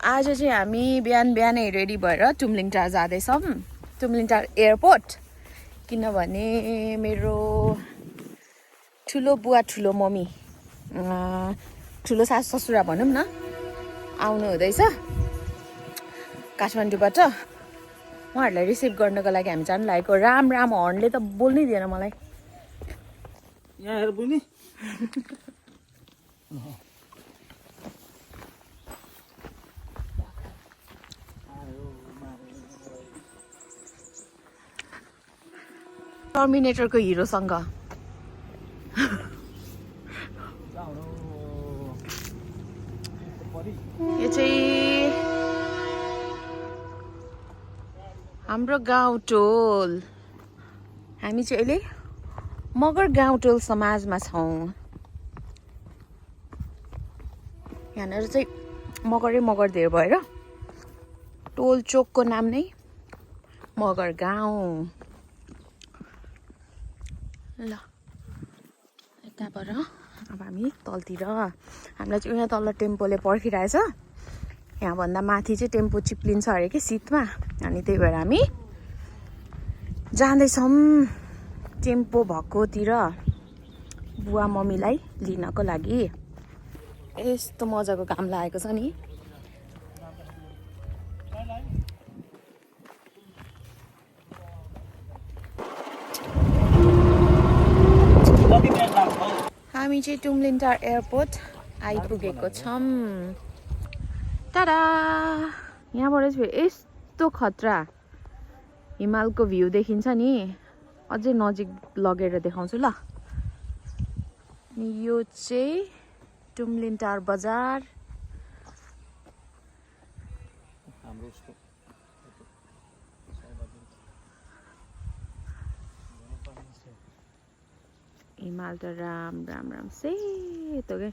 आज चाहिँ हामी बिहानै रेडी भएर तुमलिङटार जाँदैछौँ। तुमलिङटार एयरपोर्ट, किनभने मेरो ठुलो बुवा ठुलो मम्मी ठुलो सासु ससुरा भनौँ न आउनु हुँदैछ काठमाडौँबाट। उहाँहरूलाई रिसिभ गर्नको लागि हामी जानु लागेको। राम हर्नले त बोल्नै दिएन मलाई। यहाँ हेर बुनी टर्मिनेटरको हिरोसँग यो चाहिँ हाम्रो गाउँटोल। हामी चाहिँ अहिले मगर गाउँटोल समाजमा छौँ। यहाँनिर चाहिँ मगर धेर भएर टोल चोकको नाम नै मगर गाउँ। ल यताबाट अब हामी तलतिर, हामीलाई चाहिँ यहाँ तल टेम्पोले पर्खिरहेछ। यहाँभन्दा माथि चाहिँ टेम्पो चिप्लिन्छ अरे कि सिटमा, अनि त्यही भएर हामी जाँदैछौँ टेम्पो भएकोतिर बुवा मम्मीलाई लिनको लागि। यस्तो मजाको घाम लागेको छ नि। हामी चाहिँ तुमलिङटार एयरपोर्ट आइपुगेको छौँ। टाडा! यहाँबाट चाहिँ यस्तो खतरा हिमालको भ्यू देखिन्छ नि। अझै नजिक लगेर देखाउँछु ल। अनि यो चाहिँ तुमलिङटार बजार। हिमाल त राम सेतो के।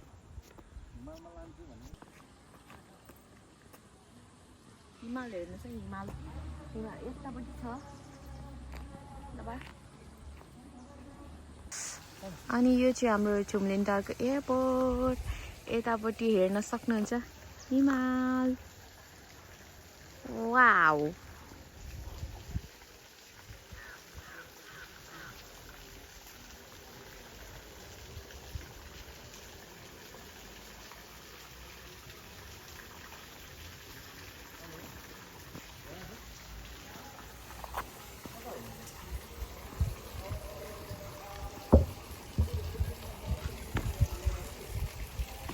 हिमाल हेर्नु चाहिँ हिमाल यतापट्टि छ। अनि यो चाहिँ हाम्रो तुमलिङटारको एयरपोर्ट। यतापट्टि हेर्न सक्नुहुन्छ हिमाल। वाउ!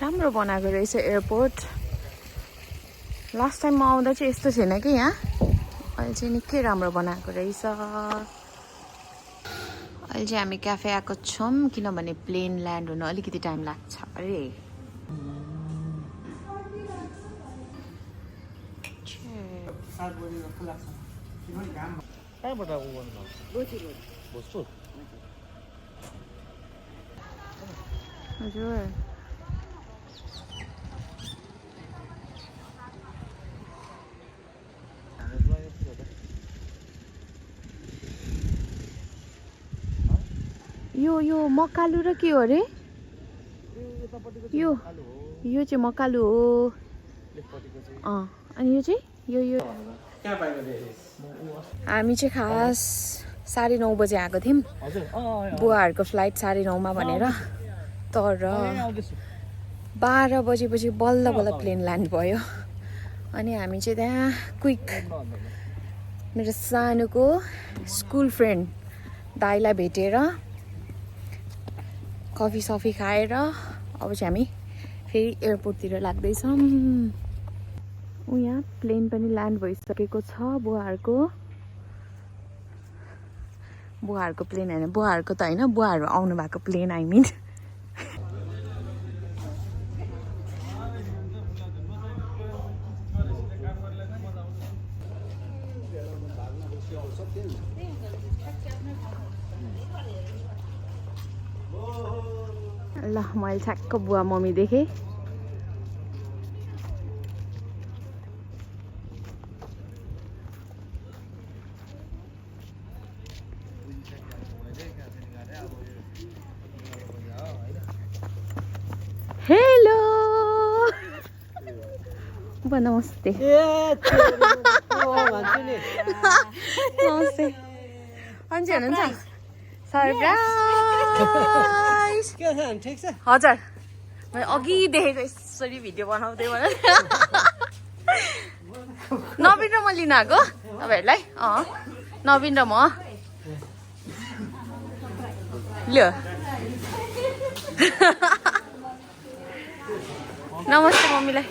राम्रो बनाएको रहेछ एयरपोर्ट। लास्ट टाइम म आउँदा चाहिँ यस्तो थिएन कि यहाँ। अहिले चाहिँ निकै राम्रो बनाएको रहेछ। अहिले चाहिँ हामी क्याफे आएको छौँ किनभने प्लेन ल्यान्ड हुन अलिकति टाइम लाग्छ अरे। हजुर यो मकालु र के हो अरे? यो चाहिँ मकालु हो। अनि यो चाहिँ यो हामी चाहिँ खास 9:30 बजे आएको थियौँ। बुवाहरूको फ्लाइट 9:30 भनेर, तर 12 बजेपछि बल्ल प्लेन ल्यान्ड भयो। अनि हामी चाहिँ त्यहाँ क्विक मेरो सानोको स्कुल फ्रेन्ड दाइलाई भेटेर कफी सफी खाएर अब चाहिँ हामी फेरि एयरपोर्टतिर लाग्दैछौँ। यहाँ प्लेन पनि ल्यान्ड भइसकेको छ। बुवाहरूको प्लेन होइन, बुवाहरूको त होइन, बुवाहरू आउनु भएको प्लेन आई मिन। ल मैले ठ्याक्क बुवा मम्मी देखेँ। ओपा नमस्ते नमस्ते अन्जी हुनुहुन्छ सरप्राइज हजुर मैले अघि देखेको यसरी भिडियो बनाउँदै भनेर नवीन र म लिन आएको तपाईँहरूलाई नवीन र म लियो नमस्ते मम्मीलाई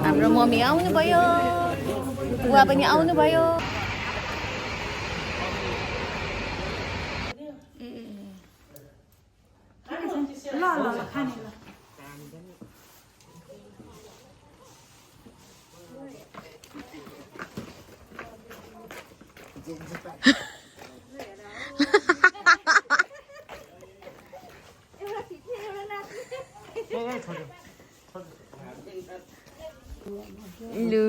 हाम्रो मम्मी आउनुभयो बुवा पनि आउनुभयो लु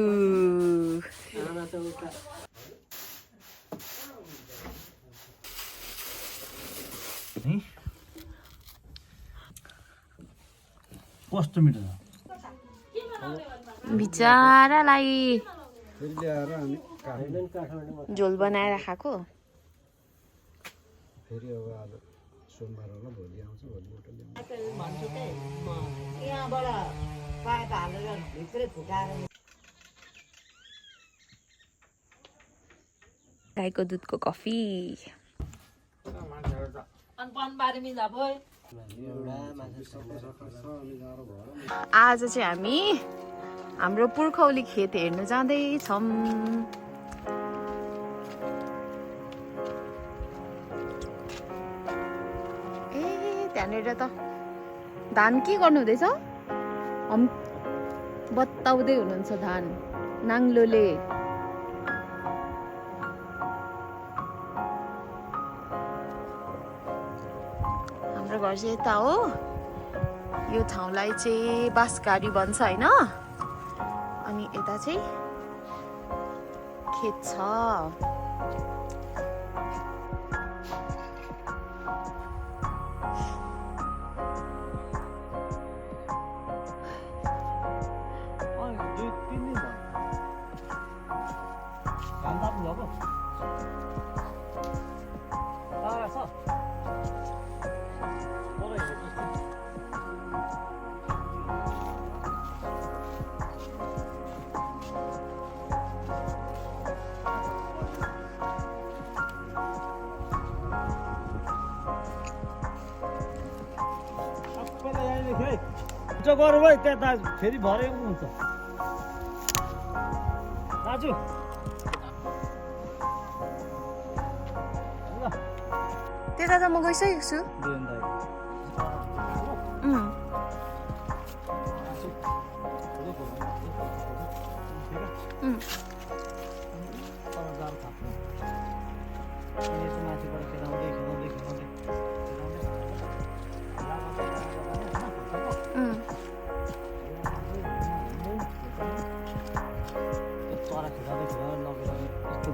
कस्तो मिठो बिचारालाई झोल बनाएर खाएको फेरि अब आज सोमबार होला भोलि आउँछ भोलिबाट गाईको दुधको कफी आज चाहिँ हामी हाम्रो पुर्खौली खेत हेर्नु जाँदैछौँ ए त्यहाँनिर त धान के गर्नु हुँदैछ बताउँदै हुनुहुन्छ धान नाङ्लोले हाम्रो घर चाहिँ यता हो यो ठाउँलाई चाहिँ बाँसघारी भन्छ होइन अनि यता चाहिँ खेत छ गर भाइ त्यता फेरि भरे हुन्छ दाजु त्यता त म गइसकेको छु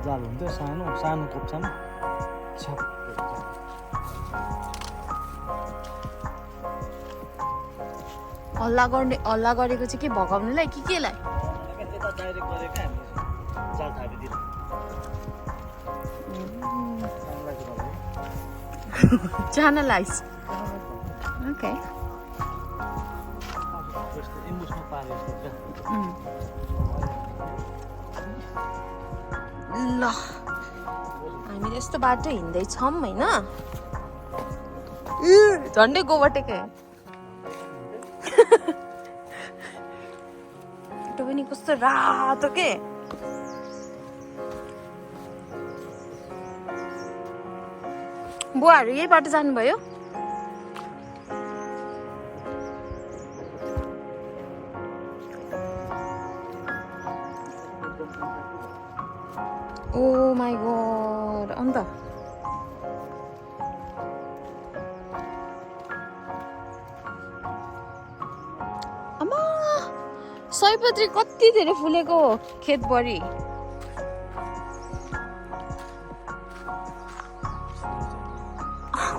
जाल हुन्थ्यो सानो सानो कोप्चामा हल्ला गरेको चाहिँ के भगाउनुलाई कि केलाई जाल थापिदिएर channelize okay इमोसनल पार्यो ल हामी यस्तो बाटो हिँड्दैछौँ होइन झन्डै गोबटेकै बाटो पनि कस्तो रातो के बुवाहरू यही बाटो जानुभयो ओ माई गॉड अन्त आमा सयपत्री कति धेरै फुलेको खेतभरि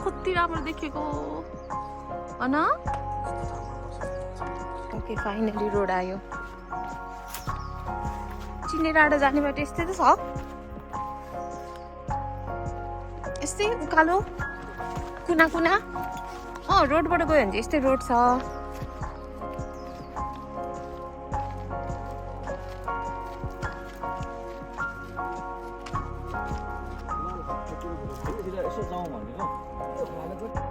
कति राम्रो देखेको अन ओके फाइनली रोड आयो चिने डाँडा जाने बाटो यस्तै त छ यस्तै उकालो कुना कुना रोडबाट गयो भने चाहिँ यस्तै रोड छ यसो जाउँ भनेको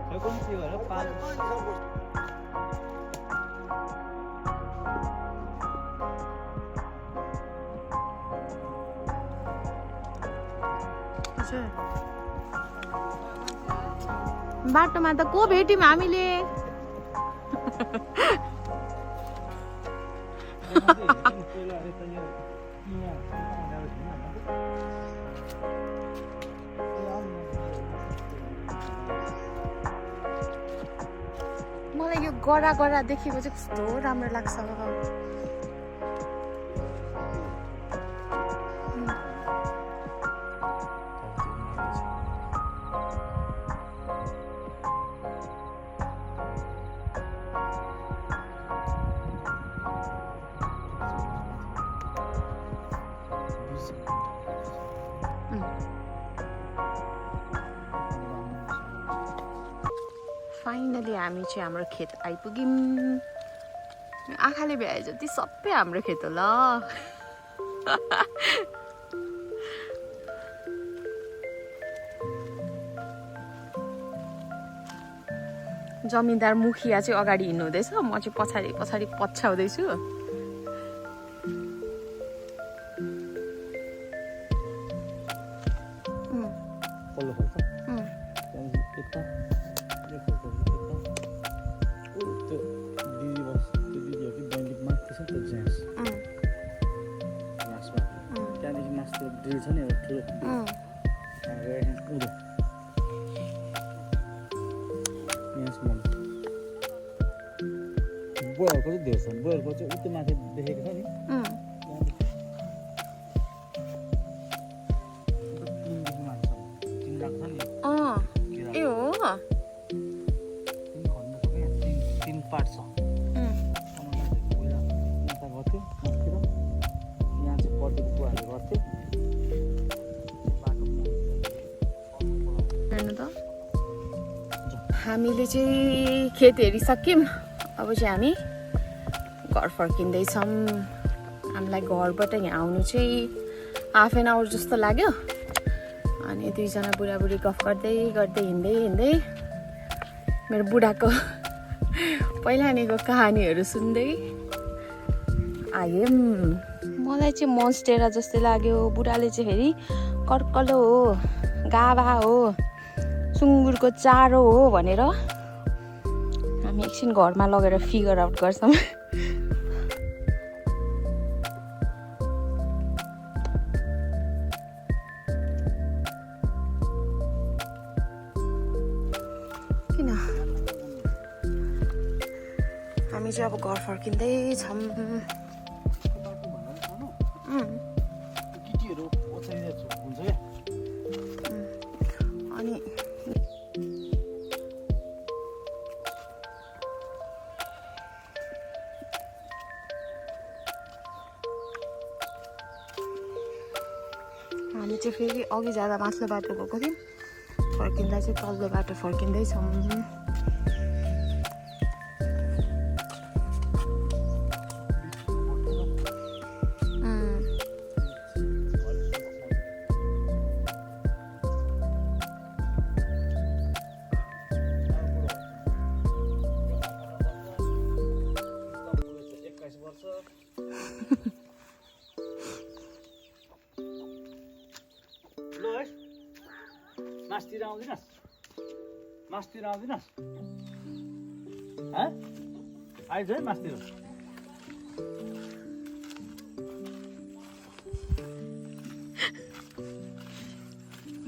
खै कुन के गरेर पाल बाटोमा त को भेट्यौँ हामीले मलाई यो गरा गरा देखेको चाहिँ कस्तो राम्रो लाग्छ फाइनली हामी चाहिँ हाम्रो खेत आइपुग्यौँ आँखाले भ्याए जति सबै हाम्रो खेत हो ल जमिनदार मुखिया चाहिँ अगाडि हिँड्नु हुँदैछ म चाहिँ पछाडि पछाडि पछ्याउँदैछु पल्लो खोल्छ त्यहाँदेखि यता त्यो दिदी बस त्यो दिदीहरू बैङ्किक माथि छ त्यो ज्यास घाँसमा त्यहाँदेखि माथि त्यो ड्रिल छ नि एउटा ठुलो उँधो यहाँसम्म बोयरको चाहिँ धेरै छ बोयरको चाहिँ उति माथि देखेको छ नि पार्ट छ गर्थ्यो यहाँ चाहिँ पटेको कुराहरू गर्थ्यो हेर्नु त हामीले चाहिँ खेत हेरिसक्यौँ अब चाहिँ हामी घर फर्किँदैछौँ हामीलाई घरबाट यहाँ आउनु चाहिँ हाफ एन आवर जस्तो लाग्यो अनि दुईजना बुढाबुढी गफ गर्दै गर्दै हिँड्दै हिँड्दै मेरो बुढाको पहिलानिको कहानीहरू सुन्दै आयौँ मलाई चाहिँ मोन्स्टेरा जस्तै लाग्यो बुढाले चाहिँ फेरि कर्कलो हो गाभा हो सुँगुरको चारो हो भनेर हामी एकछिन घरमा लगेर फिगर आउट गर्छौँ किन हामी चाहिँ अब घर फर्किँदैछौँ केटीहरू ओछ्याइदिएको हुन्छ क्या अनि हामी चाहिँ फेरि अघि जाँदा माथिल्लो बाटो गएको थियौँ फर्किँदा चाहिँ तल्लो बाटो फर्किँदैछौँ मास्तिर आउँदिनस् आइज है मास्तिर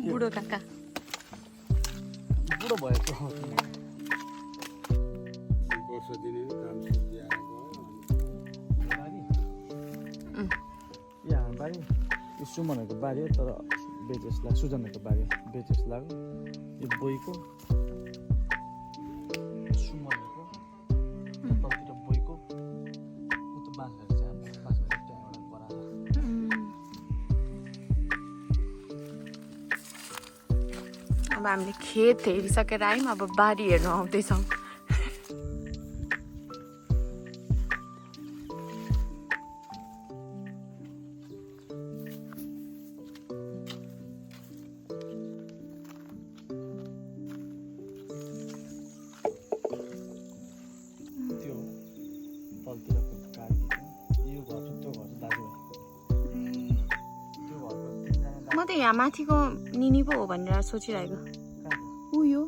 बुढो काका बुढो भएको वर्ष दिने काम सुकिआएको बारी यहाँ बारी यो सुमनको बारी हो तर बेचेसलाई सुजनको बारी बेचेस लाग्यो यो बोईको सुमनको तलतिर बोईको अब हामीले खेत हेरिसकेर आयौँ अब बारी हेर्नु आउँदैछौँ त्यो तलतिरको गाडी यो घर छ त्यो घर छ दाजुभाइ त्यो घरको 3 जना म त यहाँ माथिको निनी पो हो भनेर सोचिरहेको कहाँ ऊ यो